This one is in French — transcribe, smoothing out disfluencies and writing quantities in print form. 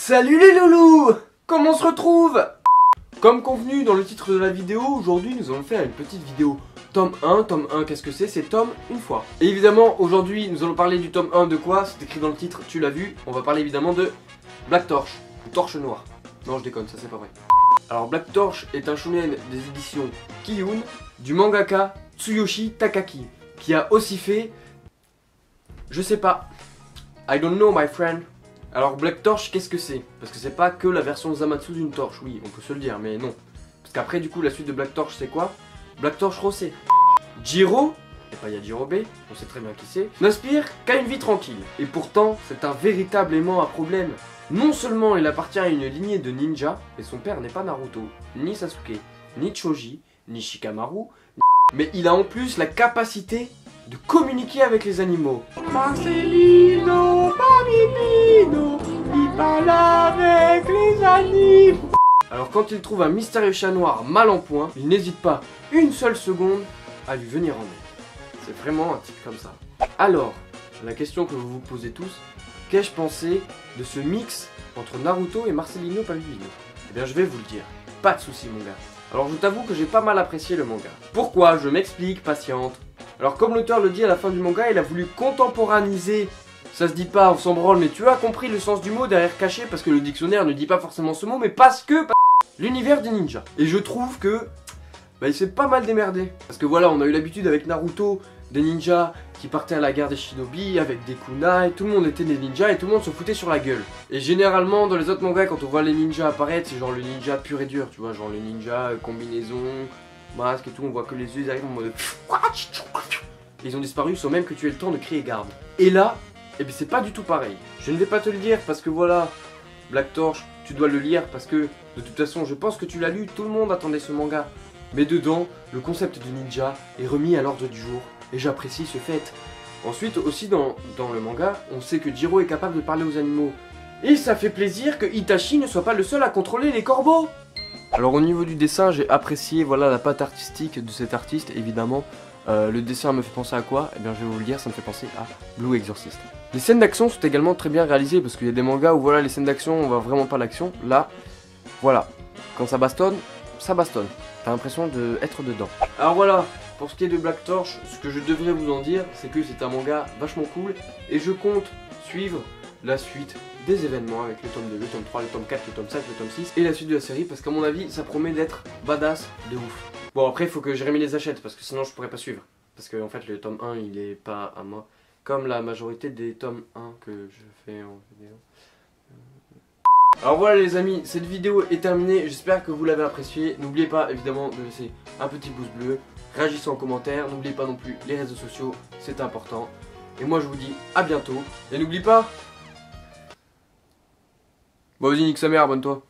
Salut les loulous! Comment on se retrouve? Comme convenu dans le titre de la vidéo, aujourd'hui nous allons faire une petite vidéo tome 1. Tome 1, qu'est-ce que c'est? C'est tome une fois. Et évidemment, aujourd'hui nous allons parler du tome 1 de quoi? C'est écrit dans le titre, tu l'as vu. On va parler évidemment de Black Torch, ou Torche Noire. Non, je déconne, ça c'est pas vrai. Alors Black Torch est un shonen des éditions Kiyun du mangaka Tsuyoshi Takaki, qui a aussi fait... Je sais pas. I don't know my friend. Alors Black Torch, qu'est-ce que c'est? Parce que c'est pas que la version Zamatsu d'une torche, oui, on peut se le dire, mais non. Parce qu'après du coup la suite de Black Torch c'est quoi? Black Torch Rosé. Jiro, et pas Yajirobe, on sait très bien qui c'est, n'aspire qu'à une vie tranquille. Et pourtant, c'est un véritable aimant à problème. Non seulement il appartient à une lignée de ninjas, et son père n'est pas Naruto, ni Sasuke, ni Choji, ni Shikamaru, mais il a en plus la capacité de communiquer avec les animaux. Marcelino, Papipino, il parle avec les animaux. Alors quand il trouve un mystérieux chat noir mal en point, il n'hésite pas une seule seconde à lui venir en aide. C'est vraiment un type comme ça. Alors, la question que vous vous posez tous, qu'ai-je pensé de ce mix entre Naruto et Marcelino Papipino? Eh bien je vais vous le dire, pas de soucis mon gars. Alors je t'avoue que j'ai pas mal apprécié le manga. Pourquoi? Je m'explique, patiente. Alors comme l'auteur le dit à la fin du manga, il a voulu contemporaniser, ça se dit pas, on s'en branle, mais tu as compris le sens du mot derrière caché, parce que le dictionnaire ne dit pas forcément ce mot, mais parce que l'univers des ninjas. Et je trouve que il s'est pas mal démerdé. Parce que voilà, on a eu l'habitude avec Naruto, des ninjas qui partaient à la guerre des shinobi, avec des kunai, tout le monde était des ninjas et tout le monde se foutait sur la gueule. Et généralement dans les autres mangas, quand on voit les ninjas apparaître, c'est genre le ninja pur et dur, tu vois, genre le ninja combinaison, masque et tout, on voit que les yeux ils arrivent en mode... Ils ont disparu sans même que tu aies le temps de crier garde. Et là, eh bien c'est pas du tout pareil. Je ne vais pas te le dire parce que voilà, Black Torch, tu dois le lire parce que de toute façon je pense que tu l'as lu, tout le monde attendait ce manga. Mais dedans, le concept du ninja est remis à l'ordre du jour et j'apprécie ce fait. Ensuite aussi dans le manga, on sait que Jiro est capable de parler aux animaux. Et ça fait plaisir que Itachi ne soit pas le seul à contrôler les corbeaux. Alors au niveau du dessin, j'ai apprécié voilà la patte artistique de cet artiste évidemment. Le dessin me fait penser à quoi? Eh bien je vais vous le dire, ça me fait penser à Blue Exorcist. Les scènes d'action sont également très bien réalisées parce qu'il y a des mangas où voilà les scènes d'action on voit vraiment pas l'action. Là, voilà, quand ça bastonne, ça bastonne. T'as l'impression d'être dedans. Alors voilà, pour ce qui est de Black Torch, ce que je devrais vous en dire, c'est que c'est un manga vachement cool et je compte suivre la suite des événements avec le tome 2, le tome 3, le tome 4, le tome 5, le tome 6 et la suite de la série parce qu'à mon avis ça promet d'être badass de ouf. Bon après il faut que Jérémy les achète parce que sinon je pourrais pas suivre. Parce que en fait le tome 1 il est pas à moi. Comme la majorité des tomes 1 que je fais en vidéo. Alors voilà les amis, cette vidéo est terminée, j'espère que vous l'avez appréciée. N'oubliez pas évidemment de laisser un petit pouce bleu, réagissez en commentaire, n'oubliez pas non plus les réseaux sociaux, c'est important. Et moi je vous dis à bientôt, et n'oublie pas... Bon vas-y nique sa mère, abonne-toi.